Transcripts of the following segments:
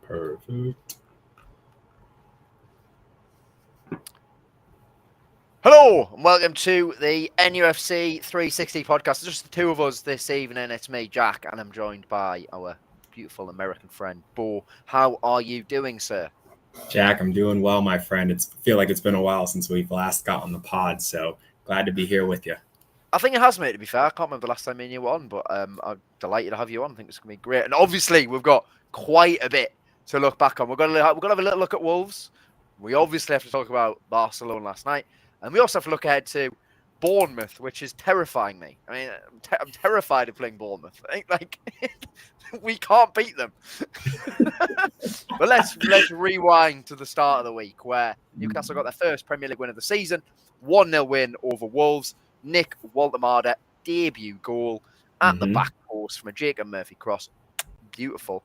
Perfect. Hello and welcome to the NUFC360 podcast. It's just the two of us this evening. It's me, Jack, and I'm joined by our beautiful American friend, Bo. How are you doing, sir? Jack, I'm doing well, my friend. I feel like it's been a while since we've last got on the pod, so glad to be here with you. I think it has, mate, to be fair. I can't remember the last time me and you were on, but I'm delighted to have you on. I think it's going to be great. And obviously, we've got quite a bit to look back on. We're going to have a little look at Wolves. We obviously have to talk about Barcelona last night. And we also have to look ahead to Bournemouth, which is terrifying me. I mean, I'm terrified of playing Bournemouth. Like, we can't beat them. But let's rewind to the start of the week where Newcastle got their first Premier League win of the season, 1-0 win over Wolves. Nick Woltemade debut goal at the back post from a Jacob Murphy cross. Beautiful.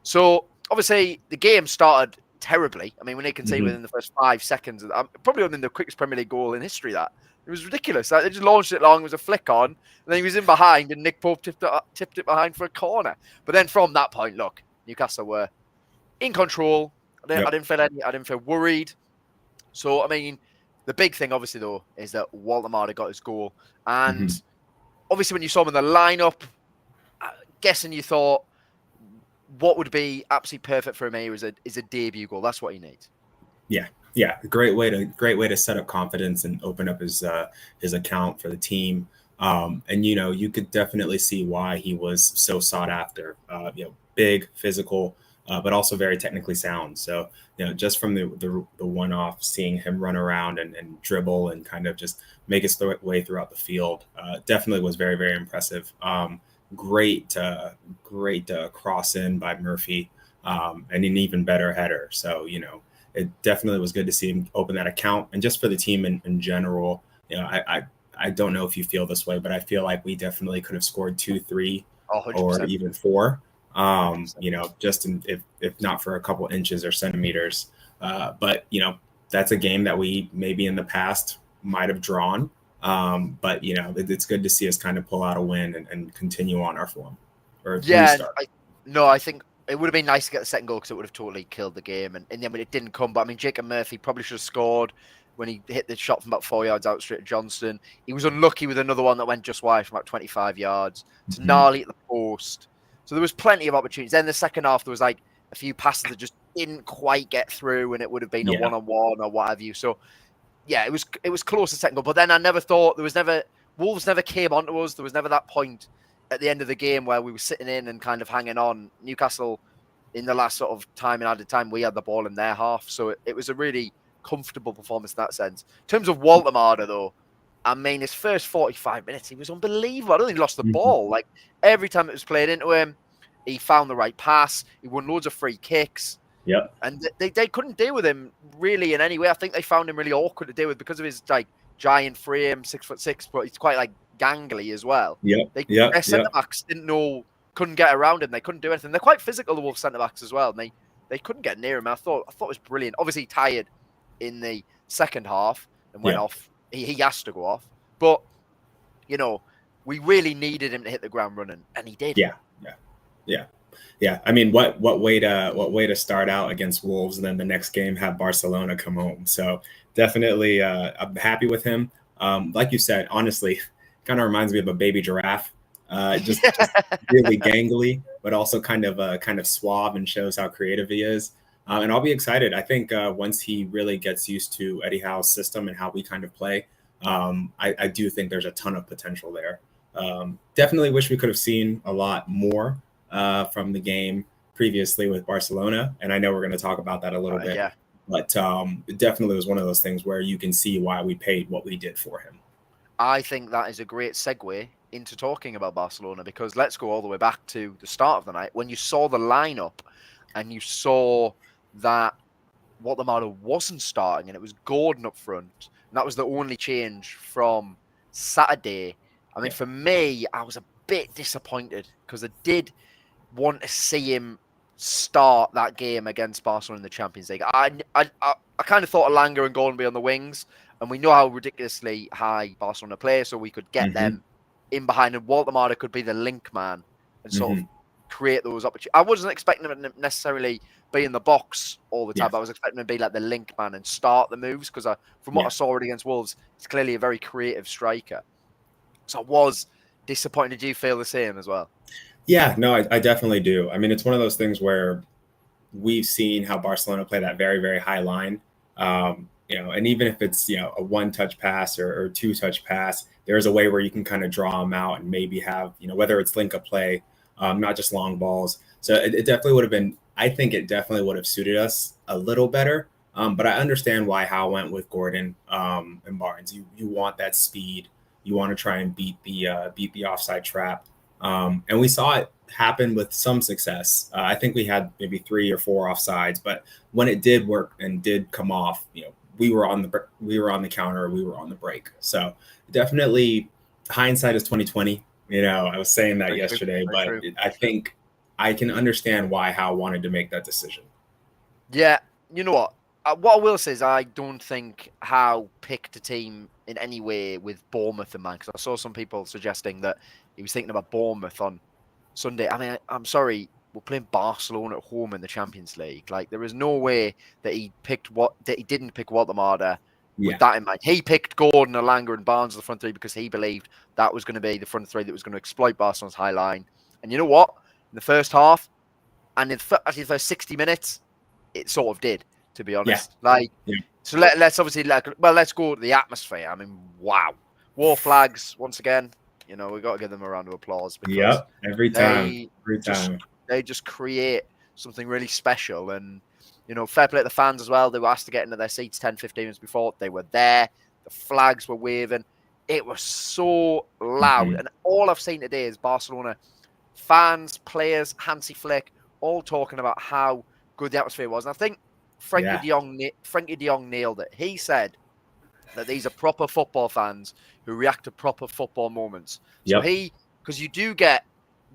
So, obviously, the game started terribly. I mean, when they can say within the first 5 seconds, probably within the quickest Premier League goal in history, that. It was ridiculous. Like, they just launched it long, it was a flick on, and then he was in behind, and Nick Pope tipped it behind for a corner. But then from that point, look, Newcastle were in control. I didn't feel worried. So, I mean, the big thing, obviously, though, is that Woltemade got his goal. And obviously, when you saw him in the lineup, guessing you thought, what would be absolutely perfect for him here is a debut goal. That's what he needs. Yeah, great way to set up confidence and open up his account for the team. And you could definitely see why he was so sought after. Big, physical, but also very technically sound. So just from the one-off, seeing him run around and dribble and kind of just make his way throughout the field, definitely was very, very impressive. Great cross in by Murphy, and an even better header. So it definitely was good to see him open that account. And just for the team in general, I don't know if you feel this way, but I feel like we definitely could have scored 2-3 or even 4. Just if not for a couple inches or centimeters. But that's a game that we maybe in the past might have drawn. But it's good to see us kind of pull out a win and continue on our form. I think it would have been nice to get the second goal because it would have totally killed the game. And then when it didn't come, but I mean, Jacob Murphy probably should have scored when he hit the shot from about 4 yards out straight to Johnston. He was unlucky with another one that went just wide from about 25 yards to gnarly at the post. So there was plenty of opportunities. Then the second half, there was like a few passes that just didn't quite get through, and it would have been a one-on-one or what have you. So yeah, it was close to second goal. But then I never thought Wolves never came onto us. There was never that point at the end of the game where we were sitting in and kind of hanging on. Newcastle, in the last sort of time and added time, we had the ball in their half. So it was a really comfortable performance in that sense. In terms of Woltemade, though, I mean, his first 45 minutes, he was unbelievable. I don't think he lost the ball. Like, every time it was played into him, he found the right pass. He won loads of free kicks. Yep. And they couldn't deal with him really in any way. I think they found him really awkward to deal with because of his like giant frame, 6'6", but he's quite like gangly as well. Their centre backs couldn't get around him. They couldn't do anything. They're quite physical, the Wolves centre backs as well. And they couldn't get near him. I thought it was brilliant. Obviously tired in the second half and went off. He has to go off, but we really needed him to hit the ground running, and he did. Yeah. I mean, what way to start out against Wolves, and then the next game have Barcelona come home. So definitely, I'm happy with him. Like you said, honestly, kind of reminds me of a baby giraffe. Just really gangly, but also kind of suave, and shows how creative he is. And I'll be excited. I think once he really gets used to Eddie Howe's system and how we kind of play, I do think there's a ton of potential there. Definitely wish we could have seen a lot more from the game previously with Barcelona. And I know we're going to talk about that a little bit. Yeah. But it definitely was one of those things where you can see why we paid what we did for him. I think that is a great segue into talking about Barcelona, because let's go all the way back to the start of the night when you saw the lineup and you saw that Woltemade wasn't starting and it was Gordon up front. And that was the only change from Saturday. I mean, for me, I was a bit disappointed because I did want to see him start that game against Barcelona in the Champions League. I kind of thought Elanga and Gordon be on the wings, and we know how ridiculously high Barcelona play, so we could get them in behind, and Woltemade could be the link man and sort of create those opportunities. I wasn't expecting him to necessarily be in the box all the time, Yeah. but I was expecting him to be like the link man and start the moves because from what I saw against Wolves, he's clearly a very creative striker. So I was disappointed. Did you feel the same as well? Yeah, no, I definitely do. I mean, it's one of those things where we've seen how Barcelona play that very, very high line. And even if it's, a one-touch pass or two-touch pass, there's a way where you can kind of draw them out and maybe have, whether it's link-up play, not just long balls. So it definitely would have been, I think it definitely would have suited us a little better. But I understand why Howe went with Gordon and Barnes. You want that speed. You want to try and beat the offside trap. And we saw it happen with some success. I think we had maybe 3 or 4 offsides, but when it did work and did come off, we were on the counter, we were on the break. So definitely, hindsight is 2020. I was saying that yesterday, but I think I can understand why Howe wanted to make that decision. Yeah, you know what? What I will say is I don't think Howe picked a team in any way with Bournemouth in mind, because I saw some people suggesting that he was thinking about Bournemouth on Sunday. I mean, I'm sorry, we're playing Barcelona at home in the Champions League. Like, there is no way that he didn't pick Woltemade with that in mind. He picked Gordon, Alanga, and Barnes as the front three because he believed that was going to be the front three that was going to exploit Barcelona's high line. And you know what? In the first half, and in the first 60 minutes, it sort of did, to be honest. So let's obviously let's go to the atmosphere. I mean, wow, war flags once again. We got to give them a round of applause because every time they just create something really special. And fair play to the fans as well. They were asked to get into their seats 10-15 minutes before. They were there. The flags were waving. It was so loud. And all I've seen today is Barcelona fans, players, Hansi Flick, all talking about how good the atmosphere was. And I think Frankie de Jong nailed it. He said that these are proper football fans who react to proper football moments. So because you do get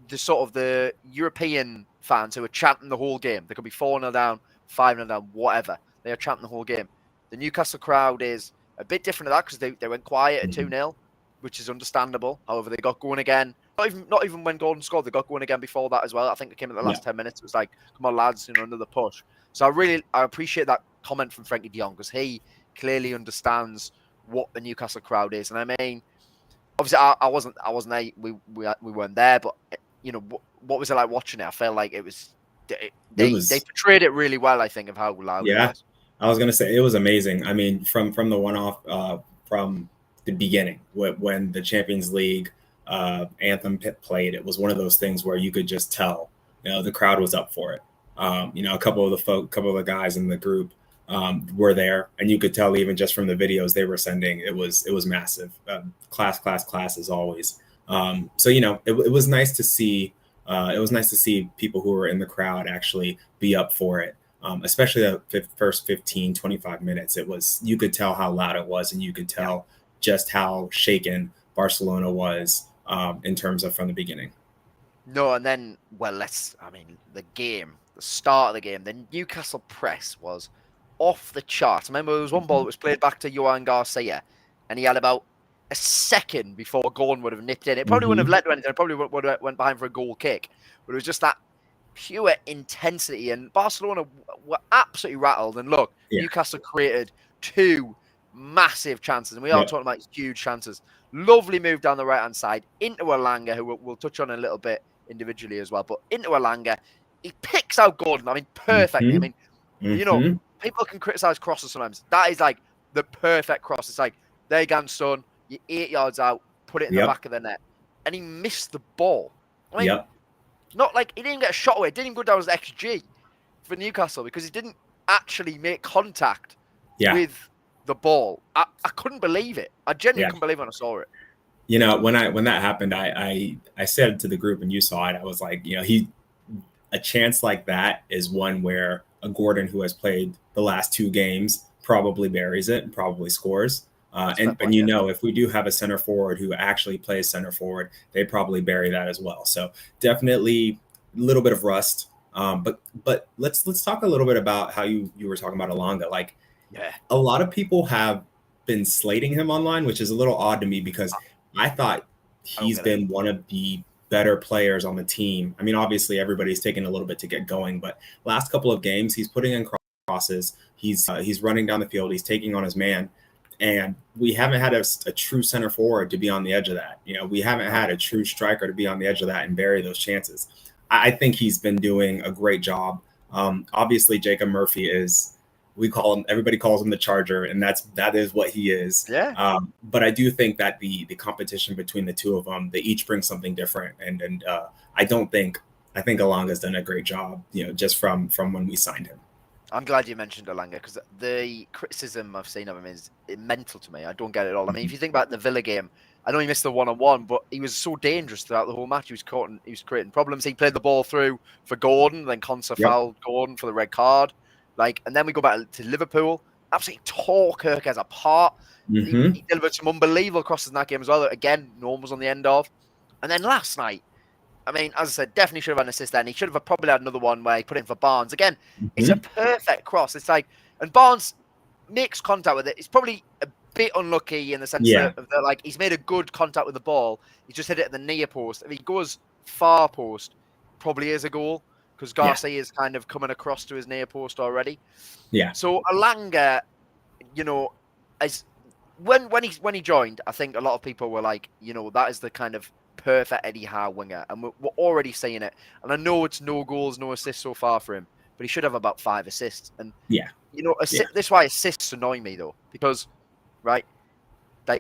the sort of the European fans who are chanting the whole game. They could be 4-0 down, 5-0 down, whatever. They are chanting the whole game. The Newcastle crowd is a bit different to that because they went quiet at 2-0, which is understandable. However, they got going again. Not even when Gordon scored, they got going again before that as well. I think it came in the last 10 minutes. It was like, come on, lads, another push. So I appreciate that comment from Frankie de Jong because he clearly understands what the Newcastle crowd is. And I mean, obviously, I wasn't there. We weren't there, but what was it like watching it? I felt like they portrayed it really well. I think of how loud it was. I was gonna say it was amazing. I mean, from the one off from the beginning when the Champions League anthem played, it was one of those things where you could just tell the crowd was up for it. A couple of the guys in the group were there, and you could tell even just from the videos they were sending, it was massive. Class as always. So it was nice to see. It was nice to see people who were in the crowd actually be up for it. Especially the first 15, 25 minutes. You could tell how loud it was, and you could tell just how shaken Barcelona was in terms of from the beginning. No, and then, the start of the game, the Newcastle press was off the charts. Remember, there was one ball that was played back to Johan Garcia, and he had about a second before Gordon would have nipped in. It probably wouldn't have led to anything. It probably would have went behind for a goal kick. But it was just that pure intensity, and Barcelona were absolutely rattled. And look, Newcastle created 2 massive chances, and we are talking about huge chances. Lovely move down the right-hand side into Alanga, who we'll touch on a little bit individually as well, but into Alanga. He picks out Gordon, perfectly. I mean, people can criticize crosses sometimes. That is like the perfect cross. It's like, there you go, son. You're 8 yards out, put it in the back of the net. And he missed the ball. I mean, not like he didn't get a shot away. It didn't even go down as XG for Newcastle because he didn't actually make contact with the ball. I couldn't believe it. I genuinely couldn't believe when I saw it. When that happened, I said to the group, and you saw it, I was like, a chance like that is one where a Gordon who has played the last 2 games probably buries it and probably scores. And if we do have a center forward who actually plays center forward, they probably bury that as well. So definitely a little bit of rust. But let's talk a little bit about how you were talking about Alanga. A lot of people have been slating him online, which is a little odd to me because I thought he's been one of the better players on the team. I mean, obviously everybody's taking a little bit to get going, but last couple of games he's putting in crosses. He's running down the field. He's taking on his man. And we haven't had a true center forward to be on the edge of that. We haven't had a true striker to be on the edge of that and bury those chances. I think he's been doing a great job. Obviously, Jacob Murphy everybody calls him the Charger, and that is what he is. Yeah. But I do think that the competition between the two of them, they each bring something different. And I think Alanga's done a great job, just from when we signed him. I'm glad you mentioned Elanga, because the criticism I've seen of him is mental to me. I don't get it at all. I mean, if you think about the Villa game, I know he missed the one-on-one, but he was so dangerous throughout the whole match. He was creating problems. He played the ball through for Gordon, then Konsa fouled Gordon for the red card. And then we go back to Liverpool. Absolutely tore Kirkes apart. Mm-hmm. He delivered some unbelievable crosses in that game as well. Again, Norm was on the end of. And then last night, I mean, as I said, definitely should have had an assist there. And he should have probably had another one where he put it in for Barnes. Again, it's a perfect cross. It's and Barnes makes contact with it. It's probably a bit unlucky in the sense that he's made a good contact with the ball. He just hit it at the near post. If he goes far post, probably is a goal, because Garcia is kind of coming across to his near post already. Yeah. So Elanga, as when he joined, I think a lot of people were like, that is the kind of perfect Eddie Howe winger, and we're already seeing it. And I know it's no goals, no assists so far for him, but he should have about 5 assists. And this is why assists annoy me though, because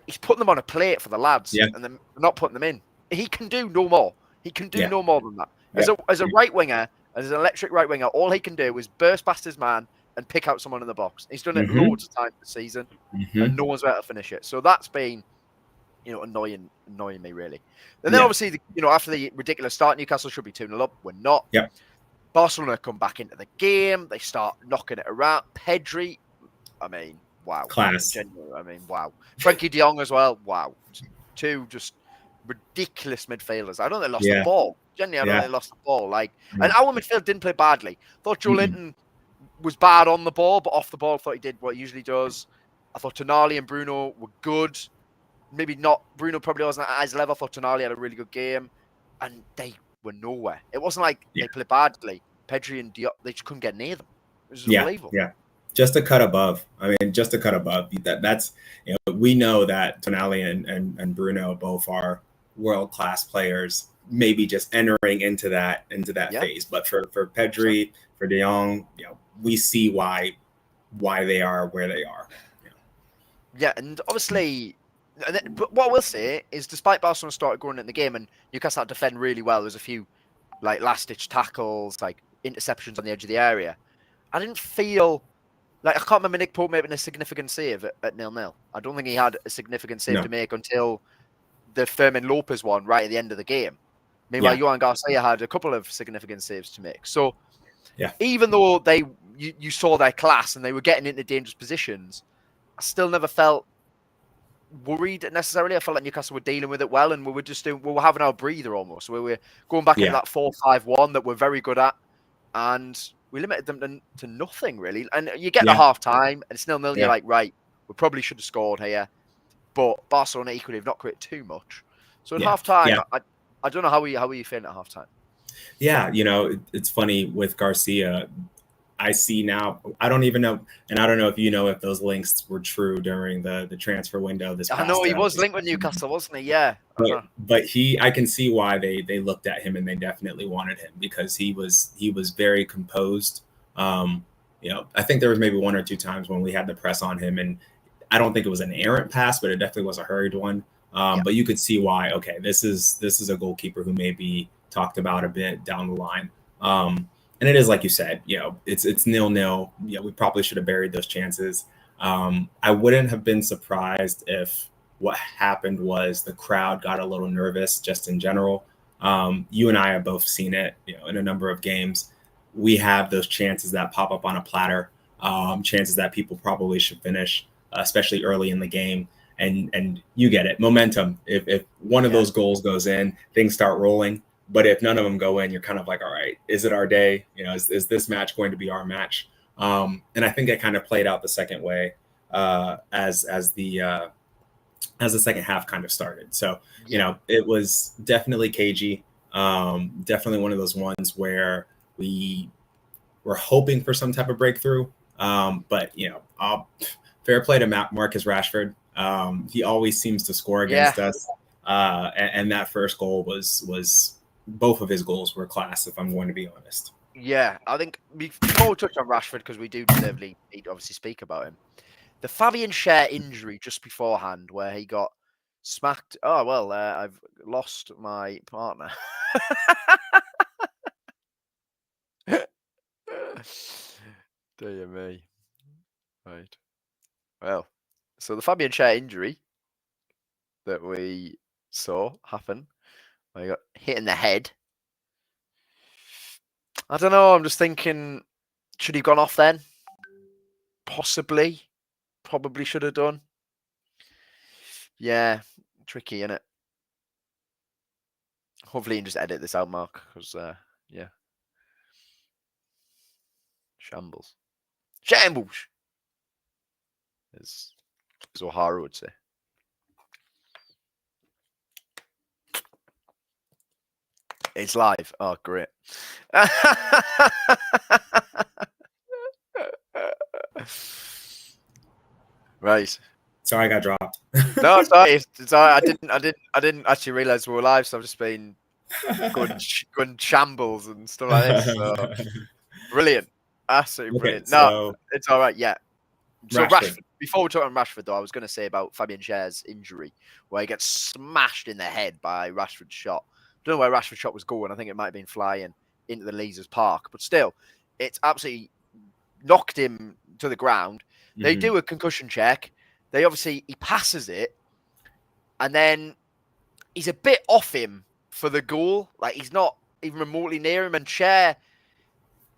he's putting them on a plate for the lads, and then not putting them in. He can do no more. He can do no more than that. As a right winger, as an electric right winger, all he can do is burst past his man and pick out someone in the box. He's done it loads of times this season, and no one's better to finish it. So that's been annoying me, really. And then obviously, after the ridiculous start, Newcastle should be 2-0 up. We're not. Yep. Barcelona come back into the game. They start knocking it around. Pedri, I mean, wow. Class. Genuine, I mean, wow. Frankie de Jong as well. Wow. 2 just ridiculous midfielders. I don't think they lost the ball. Genuinely, I don't think they lost the ball. And our midfield didn't play badly. I thought Joe Linton was bad on the ball, but off the ball, I thought he did what he usually does. I thought Tonali and Bruno were good. Maybe not. Bruno probably wasn't at his level. I thought Tonali had a really good game, and they were nowhere. It wasn't like they played badly. Pedri and Diop, they just couldn't get near them. It was unbelievable. Yeah, just a cut above. I mean, just a cut above. That's we know that Tonali and Bruno both are world-class players. Maybe just entering into that phase, but for Pedri, for De Jong, we see why they are where they are. Yeah, and obviously. But what I will say is, despite Barcelona started going in the game and Newcastle had to defend really well, there's a few last-ditch tackles, interceptions on the edge of the area. I didn't feel I can't remember Nick Pope making a significant save at 0-0. I don't think he had a significant save to make until the Fermin Lopez one right at the end of the game. Meanwhile, Johan Garcia had a couple of significant saves to make. So even though you saw their class and they were getting into dangerous positions, I still never felt worried necessarily. I felt like Newcastle were dealing with it well, and we were having our breather almost. We were going back into that 4-5-1 that we're very good at, and we limited them to nothing really. And you get to half time and it's 0-0. You're like, right, we probably should have scored here, but Barcelona equally have not created too much. So at half time, I don't know how are you feeling at half time. Yeah, it's funny with Garcia. I see now, I don't even know, and I don't know if if those links were true during the transfer window this past. I know he was linked with Newcastle, wasn't he? Yeah. But I can see why they looked at him and they definitely wanted him, because he was very composed. I think there was maybe 1 or 2 times when we had the press on him, and I don't think it was an errant pass, but it definitely was a hurried one. But you could see why. Okay, this is a goalkeeper who may be talked about a bit down the line. And it is like you said, it's 0-0. We probably should have buried those chances. I wouldn't have been surprised if what happened was the crowd got a little nervous just in general. You and I have both seen it, in a number of games. We have those chances that pop up on a platter, chances that people probably should finish, especially early in the game. And you get it, momentum. If one of those goals goes in, things start rolling. But if none of them go in, you're kind of like, all right, is it our day? Is this match going to be our match? And I think it kind of played out the second way as the second half kind of started. So, it was definitely cagey. Definitely one of those ones where we were hoping for some type of breakthrough. But fair play to Marcus Rashford. He always seems to score against us. And that first goal was both of his goals were class, if I'm going to be honest. Yeah, I think before we touch on Rashford, because we do deservedly need to obviously speak about him. The Fabian Schär injury just beforehand, where he got smacked. Oh, well, I've lost my partner. Dear me. Right. Well, so the Fabian Schär injury that we saw happen, where he got hit in the head. I don't know. I'm just thinking, should he have gone off then? Possibly. Probably should have done. Yeah, tricky, isn't it? Hopefully you can just edit this out, Mark, because, yeah. Shambles. Shambles! As O'Hara would say. It's live. Oh, great. Right. Sorry, I got dropped. No, sorry. It's all right. I didn't actually realize we were live, so I've just been going shambles and stuff like this. So brilliant, absolutely brilliant. No, it's all right. Yeah. So Rashford. Before we talk on Rashford, though, I was going to say about Fabian Schär's injury, where he gets smashed in the head by Rashford's shot. I don't know where Rashford's shot was going. I think it might have been flying into the Leazes Park, but still, it's absolutely knocked him to the ground. They do a concussion check. He passes it, and then he's a bit off him for the goal. Like, he's not even remotely near him. And Schär,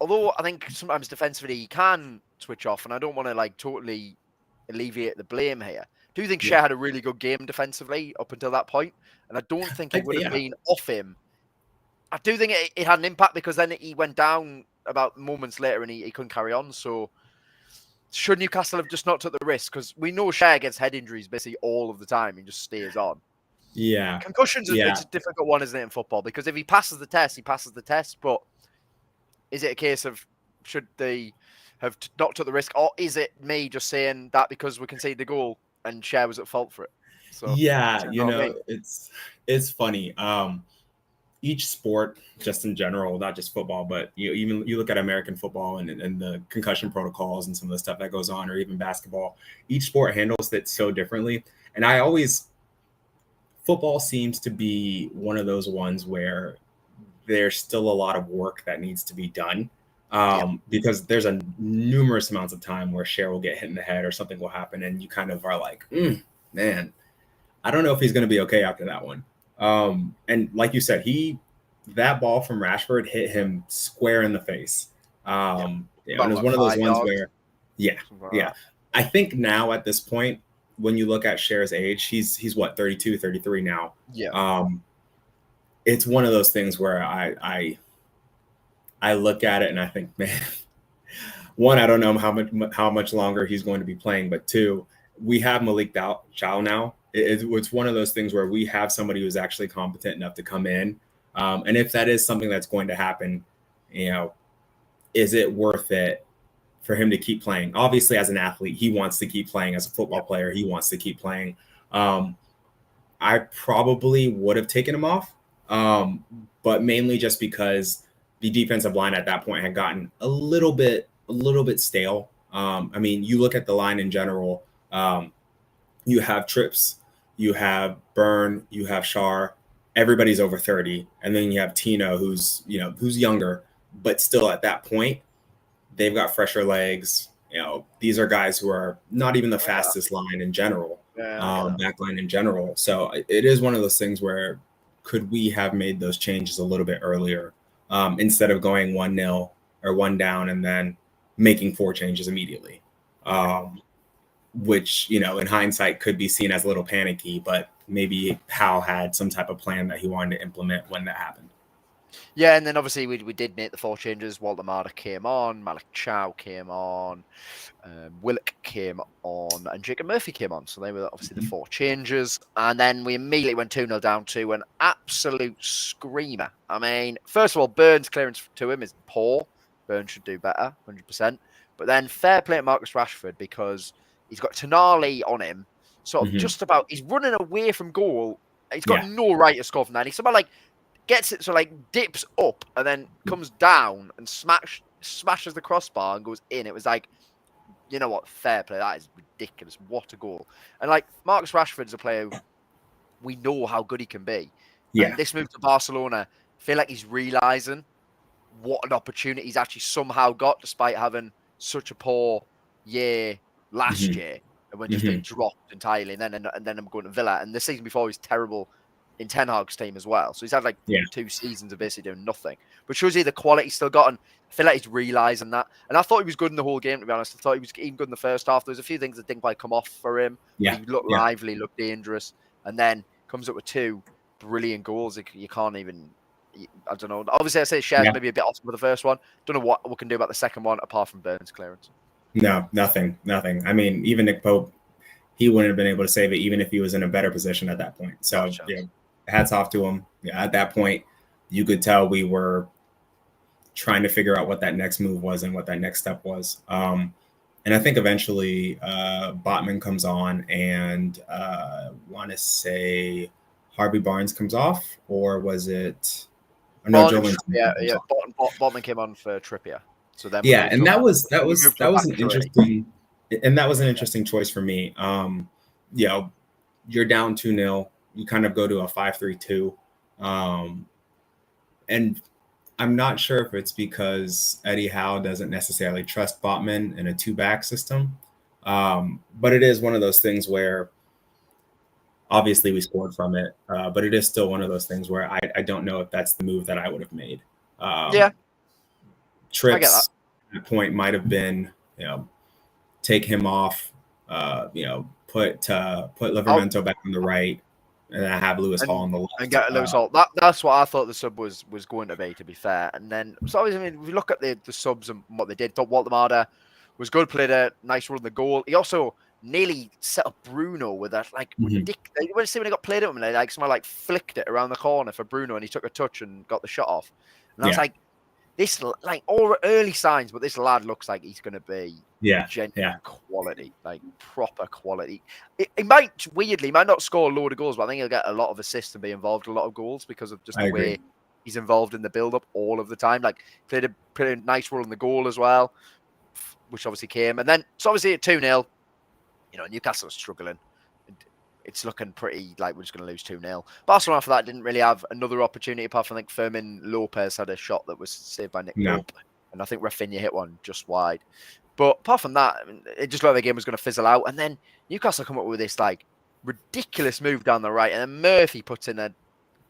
although I think sometimes defensively he can switch off, and I don't want to like totally alleviate the blame here. I do think Schär had a really good game defensively up until that point, and I don't think he would have been off him. I do think it had an impact, because then he went down about moments later and he couldn't carry on. So should Newcastle have just not took the risk? Because we know Schär gets head injuries basically all of the time and just stays on. Yeah. Concussions, it's a difficult one, isn't it, in football? Because if he passes the test, he passes the test. But is it a case of should they have not took the risk? Or is it me just saying that because we conceded the goal and Schär was at fault for it? So yeah, it's funny. Each sport, just in general, not just football, but you look at American football and the concussion protocols and some of the stuff that goes on, or even basketball, each sport handles it so differently. And football seems to be one of those ones where there's still a lot of work that needs to be done. Because there's a numerous amounts of time where Schär will get hit in the head or something will happen, and you kind of are like, man, I don't know if he's going to be okay after that one. And like you said, that ball from Rashford hit him square in the face. And it was one of those ones where, I think now at this point, when you look at Schär's age, he's what, 32, 33 now. Yeah. It's one of those things where I look at it and I think, man, one, I don't know how much longer he's going to be playing, but two, we have Malik Chow now. It's one of those things where we have somebody who's actually competent enough to come in. And if that is something that's going to happen, is it worth it for him to keep playing? Obviously, as an athlete, he wants to keep playing. As a football player, he wants to keep playing. I probably would have taken him off, but mainly just because the defensive line at that point had gotten a little bit stale. I mean, you look at the line in general. You have Trips, you have Byrne, you have Schär. Everybody's over 30, and then you have Tino, who's younger, but still at that point, they've got fresher legs. These are guys who are not even the fastest line in general, back line in general. So it is one of those things where could we have made those changes a little bit earlier, instead of going 1-0 or 1 down and then making 4 changes immediately. Which, in hindsight could be seen as a little panicky, but maybe Hal had some type of plan that he wanted to implement when that happened. Yeah, and then obviously we did make the 4 changes. Woltemade came on, Malik Chow came on, Willock came on, and Jacob Murphy came on. So they were obviously the 4 changes. And then we immediately went 2-0 down to an absolute screamer. I mean, first of all, Burns' clearance to him is poor. Burns should do better, 100%. But then fair play to Marcus Rashford because he's got Tonali on him. Sort of just about, he's running away from goal. He's got no right to score from that. He's somehow like gets it, so like dips up and then comes down and smashes the crossbar and goes in. It was like, you know what, fair play. That is ridiculous. What a goal. And like Marcus Rashford is a player who we know how good he can be. Yeah. And this move to Barcelona, I feel like he's realising what an opportunity he's actually somehow got despite having such a poor year last year and when just being dropped entirely. And then I'm going to Villa. And the season before he was terrible in Ten Hag's team as well. So he's had like 2 seasons of basically doing nothing. But shows you the quality he's still got. And I feel like he's realising that. And I thought he was good in the whole game, to be honest. I thought he was even good in the first half. There was a few things that didn't quite come off for him. Yeah. He looked lively, looked dangerous. And then comes up with 2 brilliant goals. You can't even, I don't know. Obviously, I say shares maybe a bit off with the first one. Don't know what we can do about the second one apart from Burns' clearance. No, nothing. I mean, even Nick Pope, he wouldn't have been able to save it even if he was in a better position at that point. So, hats off to him. Yeah, at that point, you could tell we were trying to figure out what that next move was and what that next step was. And I think eventually Botman comes on and want to say Harvey Barnes comes off, or was it? No, Botman came on for Trippier. So then and that was an interesting choice for me. You know, you're down 2-0. You kind of go to a 5-3-2. And I'm not sure if it's because Eddie Howe doesn't necessarily trust Botman in a 2-back system. But it is one of those things where obviously we scored from it. But it is still one of those things where I don't know if that's the move that I would have made. Trips at that point might have been, take him off, put Livramento back on the right, and then have Lewis Hall on the left. And get Lewis Hall. That's what I thought the sub was going to be fair. And then, so I mean, if you look at the subs and what they did, Woltemade was good, played a nice run in the goal. He also nearly set up Bruno with that ridiculous. You want to see when he got played at him, and someone flicked it around the corner for Bruno, and he took a touch and got the shot off. And I was like, this all early signs, but this lad looks like he's going to be genuine quality, proper quality. He might not score a load of goals, but I think he'll get a lot of assists and be involved in a lot of goals because of just the way he's involved in the build-up all of the time. Played a pretty nice role in the goal as well, which obviously came. And then, so obviously at 2-0, Newcastle was struggling. It's looking pretty like we're just going to lose 2-0. Barcelona after that didn't really have another opportunity apart from, I think, Fermin Lopez had a shot that was saved by Nick Pope. And I think Rafinha hit one just wide. But apart from that, it just looked like the game was going to fizzle out. And then Newcastle come up with this ridiculous move down the right. And then Murphy puts in a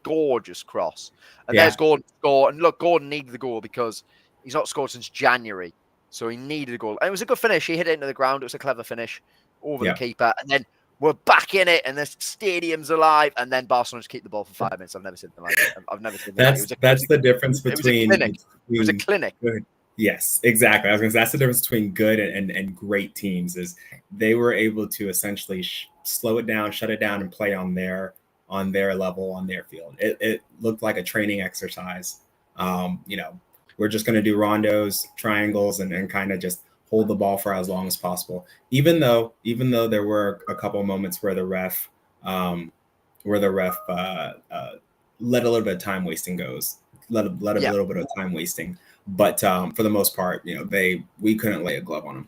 gorgeous cross. And there's Gordon score. And look, Gordon needed the goal because he's not scored since January. So he needed a goal. And it was a good finish. He hit it into the ground. It was a clever finish over the keeper. And then we're back in it, and the stadium's alive, and then Barcelona just keep the ball for 5 minutes. I've never seen anything like it. I've never seen that. That's the difference between... It was a clinic. Good. Yes, exactly. I was going to say that's the difference between good and great teams is they were able to essentially slow it down, shut it down, and play on their level, on their field. It looked like a training exercise. We're just going to do rondos, triangles, and kind of just hold the ball for as long as possible. Even though there were a couple of moments where the ref let a little bit of time wasting goes, let a little bit of time wasting. But for the most part, we couldn't lay a glove on them.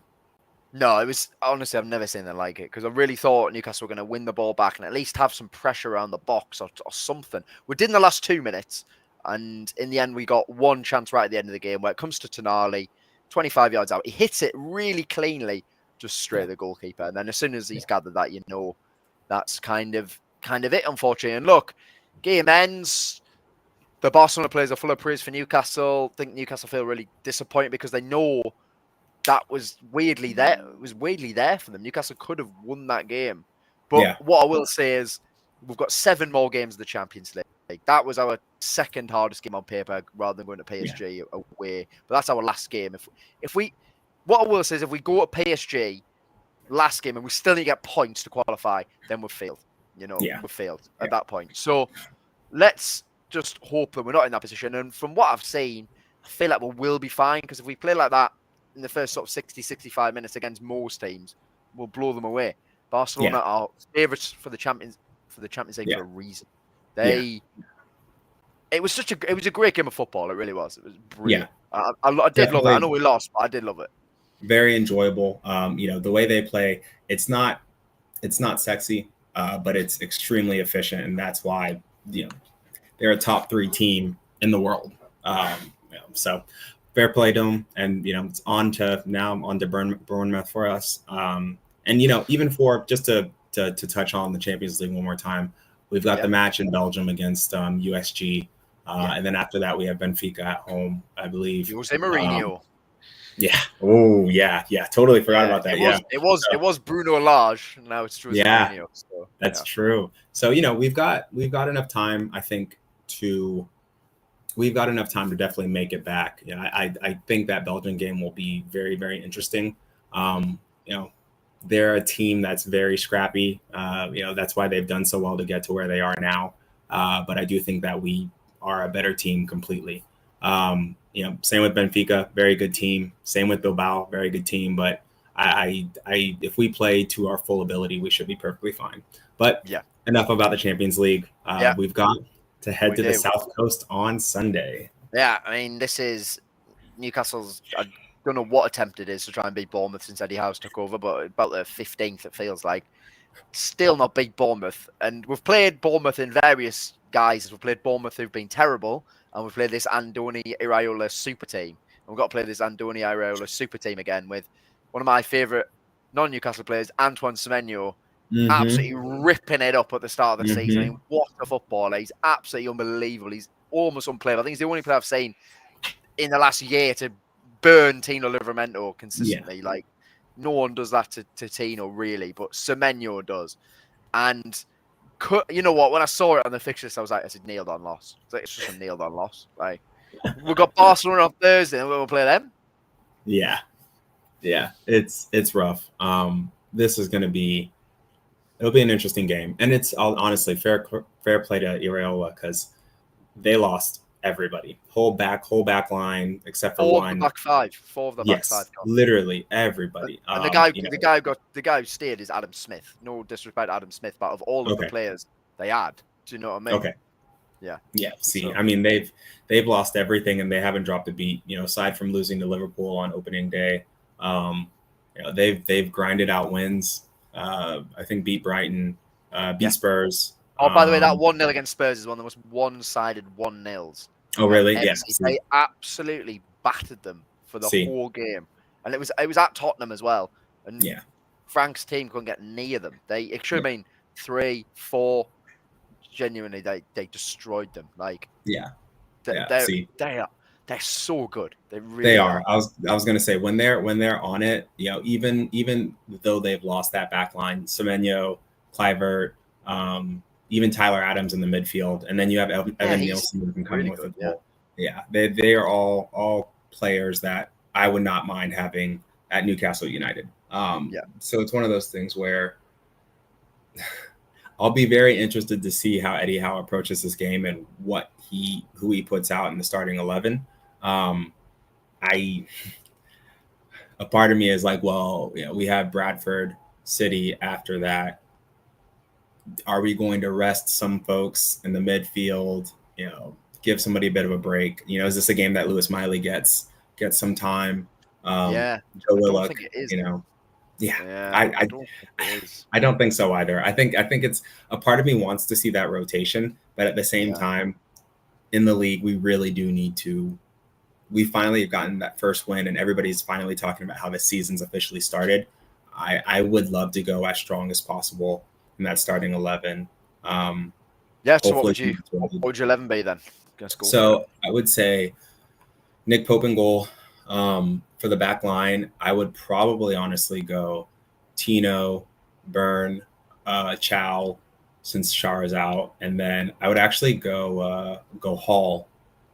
No, it was honestly, I've never seen anything like it because I really thought Newcastle were going to win the ball back and at least have some pressure around the box or something. We did in the last 2 minutes, and in the end, we got one chance right at the end of the game where it comes to Tonali, 25 yards out. He hits it really cleanly, just straight at the goalkeeper. And then as soon as he's gathered that, that's kind of it, unfortunately. And look, game ends. The Barcelona players are full of praise for Newcastle. I think Newcastle feel really disappointed because they know that was weirdly there. It was weirdly there for them. Newcastle could have won that game. But what I will say is we've got 7 more games of the Champions League. That was our second hardest game on paper, rather than going to PSG away. But that's our last game. What I will say is, if we go to PSG last game and we still need to get points to qualify, then we've failed. We've failed at that point. So let's just hope that we're not in that position. And from what I've seen, I feel like we will be fine, because if we play like that in the first sort of 60, 65 minutes against most teams, we'll blow them away. Barcelona are favourites for the Champions League for a reason. It was a great game of football. It really was. It was brilliant. I did love it. I know we lost, but I did love it. Very enjoyable. The way they play, it's not sexy, but it's extremely efficient, and that's why they're a top 3 team in the world. So fair play to them, and it's on to Bournemouth for us. And even for just to touch on the Champions League one more time, we've got the match in Belgium against USG, and then after that we have Benfica at home, I believe. Jose Mourinho. Totally forgot about that. It was Bruno Lage. Now it's Jose Mourinho. So, that's true. So we've got enough time, I think, we've got enough time to definitely make it back. I think that Belgian game will be very, very interesting. They're a team that's very scrappy. That's why they've done so well to get to where they are now. But I do think that we are a better team completely. Same with Benfica, very good team. Same with Bilbao, very good team. But if we play to our full ability, we should be perfectly fine. But enough about the Champions League. We've got to head to the South Coast on Sunday. Yeah, I mean, this is Newcastle's. I don't know what attempt it is to try and beat Bournemouth since Eddie Howe's took over, but about the 15th, it feels like. Still not beat Bournemouth. And we've played Bournemouth in various guises. We've played Bournemouth who've been terrible, and we've played this Andoni Iraola super team. And we've got to play this Andoni Iraola super team again with one of my favourite non-Newcastle players, Antoine Semenyo, absolutely ripping it up at the start of the season. I mean, what a footballer. He's absolutely unbelievable. He's almost unplayable. I think he's the only player I've seen in the last year to burn Tino Livramento consistently. Like, no one does that to Tino, really, but Semenyo does. And you know what? When I saw it on the fixture list, I was like, it's a nailed-on loss. It's just a nailed-on loss. Like, we've got Barcelona on Thursday, and we'll play them. Yeah, it's rough. This is going to be. It'll be an interesting game, and it's honestly fair play to Iraola, because they lost everybody, whole back line except for one. Four of the back five. Literally everybody. And the guy who stayed is Adam Smith. No disrespect to Adam Smith, but of all of the players they had, do you know what I mean? Okay. Yeah. See, I mean, they've lost everything, and they haven't dropped a beat. Aside from losing to Liverpool on opening day, they've grinded out wins. I think beat Brighton, beat Spurs. Oh, by the way, that 1-0 against Spurs is one of the most one-sided 1-0s. Oh, really? Yeah. They absolutely battered them for the whole game, and it was at Tottenham as well. And Frank's team couldn't get near them. It should have been 3-4. Genuinely, they destroyed them. Like, they're so good. They are. I was gonna say when they're on it, even though they've lost that back line, Semenyo, Kluivert, even Tyler Adams in the midfield, and then you have Evan Nielsen who can come in with the ball. Yeah, they are all players that I would not mind having at Newcastle United. So it's one of those things where I'll be very interested to see how Eddie Howe approaches this game and who he puts out in the starting 11. A part of me is like, well, we have Bradford City after that. Are we going to rest some folks in the midfield? Give somebody a bit of a break. Is this a game that Lewis Miley gets some time? Joe Willock, I don't think it is. I don't think so either. I think it's a part of me wants to see that rotation, but at the same time, in the league, we really do need to. We finally have gotten that first win, and everybody's finally talking about how the season's officially started. I would love to go as strong as possible in that starting 11. So what would your 11 be then? So I would say Nick Pope in goal. For the back line, I would probably honestly go Tino, Byrne, Chow, since Shar is out, and then I would actually go Hall.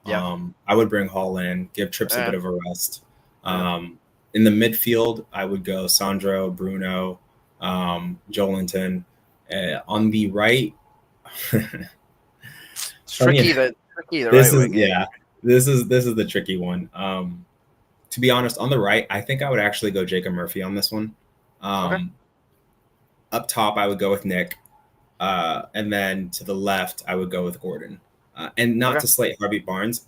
Yeah. I would bring Hall in, give Trips a bit of a rest. In the midfield, I would go Sandro, Bruno, Joelinton. On the right, It's tricky. The this right is wing. yeah, this is the tricky one. To be honest, on the right, I think I would actually go Jacob Murphy on this one. Okay. Up top, I would go with Nick, and then to the left, I would go with Gordon. And not Okay. to slate Harvey Barnes,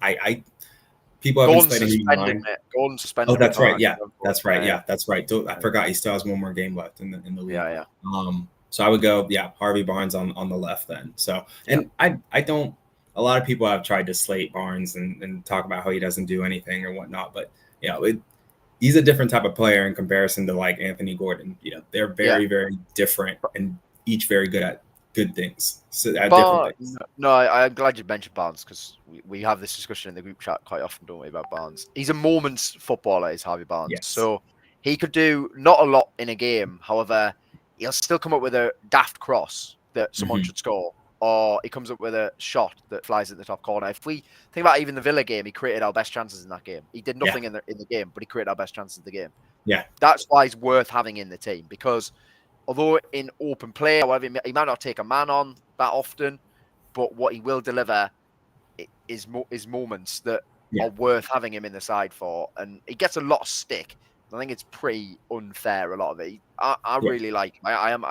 people have been Gordon's slating him suspended, online. mate. Gordon's Oh, suspended. We that's right. can't. Yeah, that's right. Yeah, that's right. I Yeah. forgot he still has one more game left in the league. Yeah. So I would go, Harvey Barnes on the left then. So, and I don't. A lot of people have tried to slate Barnes and talk about how he doesn't do anything or whatnot, but he's a different type of player in comparison to like Anthony Gordon. They're very, very different and each very good at good things. So at different things. No, I'm glad you mentioned Barnes because we have this discussion in the group chat quite often, don't we, about Barnes? He's a moments footballer, is Harvey Barnes. Yes. So he could do not a lot in a game. However, he'll still come up with a daft cross that someone should score, or he comes up with a shot that flies at the top corner. If we think about even the Villa game, he created our best chances in that game. He did nothing in the game, but he created our best chances in the game. Yeah. That's why he's worth having in the team because although in open play, however, he might not take a man on that often, but what he will deliver is moments that are worth having him in the side for. And he gets a lot of stick. I think it's pretty unfair, a lot of it. I really like him.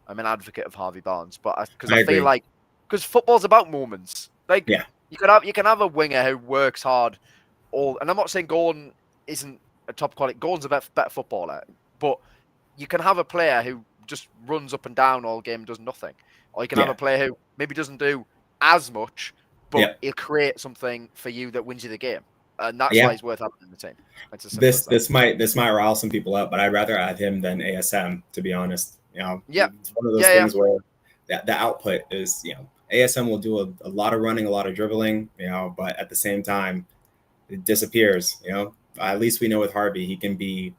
I'm an advocate of Harvey Barnes, but because I feel like because football's about moments. Like you can have a winger who works hard, and I'm not saying Gordon isn't a top quality. Gordon's a better footballer, but you can have a player who just runs up and down all game, does nothing, or you can have a player who maybe doesn't do as much, but he'll create something for you that wins you the game, and that's why he's worth having in the team. This might rile some people up, but I'd rather add him than ASM, to be honest. It's one of those things where the output is, ASM will do a lot of running, a lot of dribbling, but at the same time, it disappears. At least we know with Harvey, he can be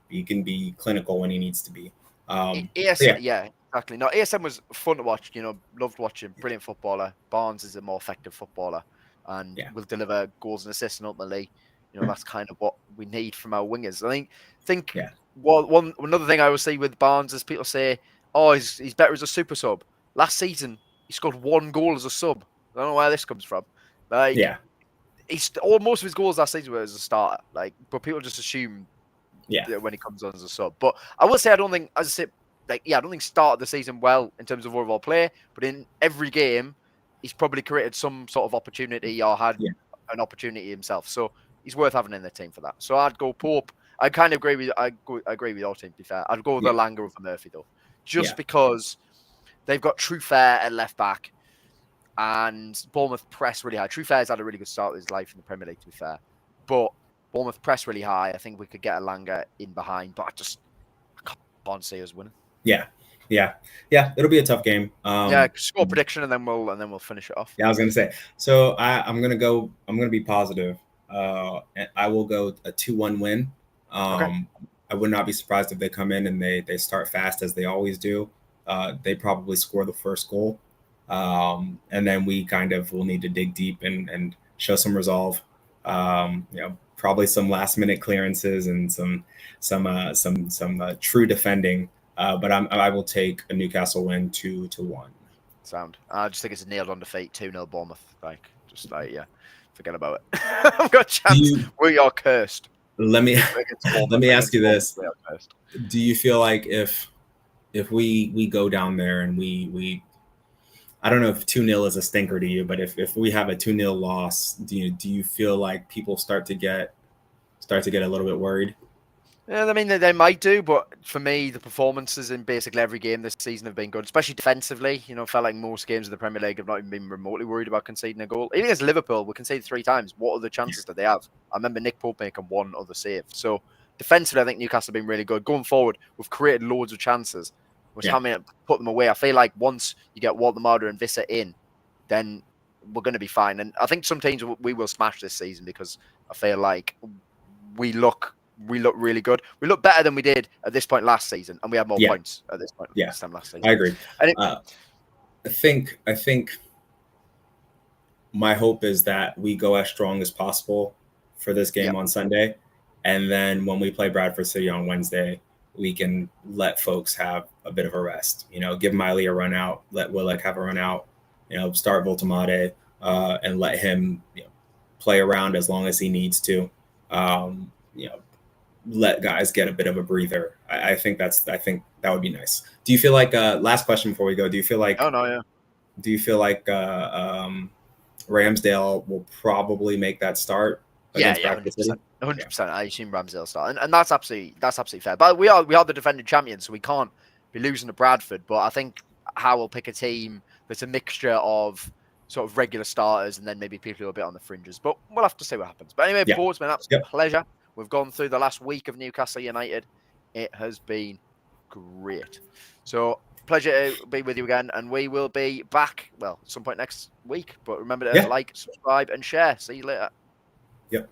clinical when he needs to be. ASM, exactly. No, ASM was fun to watch. Loved watching. Brilliant footballer. Barnes is a more effective footballer, and will deliver goals and assists. And ultimately, that's kind of what we need from our wingers. I think. Well, another thing I always say with Barnes is people say, "Oh, he's better as a super sub." Last season, he scored 1 goal as a sub. I don't know where this comes from. Most of his goals last season were as a starter. But people just assume that when he comes on as a sub. But I will say I don't think, as I said, I don't think he started the season well in terms of overall play. But in every game, he's probably created some sort of opportunity or had an opportunity himself. So he's worth having in the team for that. So I'd go Pope. I kind of agree with I agree with your team. To be fair, I'd go with Elanga over Murphy though, just because they've got Trufair at left back. And Bournemouth press really high. Trufair's had a really good start of his life in the Premier League, to be fair. But Bournemouth press really high. I think we could get Elanga in behind, but I can't see us winning. Yeah. It'll be a tough game. Score prediction, and then we'll finish it off. Yeah, I was gonna say. So I'm gonna be positive. I will go a 2-1 win. I would not be surprised if they come in and they start fast as they always do. They probably score the first goal. And then we kind of will need to dig deep and show some resolve. Probably some last minute clearances and some true defending. But I will take a Newcastle win 2-1. Sound. I just think it's a nailed on defeat, 2-0 Bournemouth. Forget about it. I've got a chance. We are cursed. Let me ask you this: do you feel like if we go down there and we I don't know if 2-0 is a stinker to you, but if we have a 2-0 loss, do you feel like people start to get a little bit worried? Yeah, I mean, they might do, but for me, the performances in basically every game this season have been good, especially defensively. Felt like most games of the Premier League have not even been remotely worried about conceding a goal. Even against Liverpool, we conceded 3 times. What other chances did they have? I remember Nick Pope making 1 other save. So defensively, I think Newcastle have been really good. Going forward, we've created loads of chances. Which how many put them away? I feel like once you get Woltemade and Vissa in, then we're going to be fine. And I think some teams we will smash this season because I feel like we look really good. We look better than we did at this point last season, and we have more points at this point this time last season. I agree. And I think my hope is that we go as strong as possible for this game Yep. on Sunday, and then when we play Bradford City on Wednesday, we can let folks have a bit of a rest. Give Miley a run out, let Willock have a run out. Start Woltemade, and let him play around as long as he needs to. Um, you know, let guys get a bit of a breather. I think that would be nice. Do you feel like last question before we go? Do you feel like Oh no, yeah. do you feel like Ramsdale will probably make that start Yeah, against yeah, Bradford City? 100%. 100%. I assume Ramsdale start, and that's absolutely fair. But we are the defending champions, so we can't be losing to Bradford. But I think Howe will pick a team that's a mixture of sort of regular starters and then maybe people who are a bit on the fringes. But we'll have to see what happens. But anyway, Yeah. Paul, it's been an absolute Yep. pleasure. We've gone through the last week of Newcastle United. It has been great. So pleasure to be with you again, and we will be back at some point next week. But remember to Yeah. like, subscribe, and share. See you later. Yep.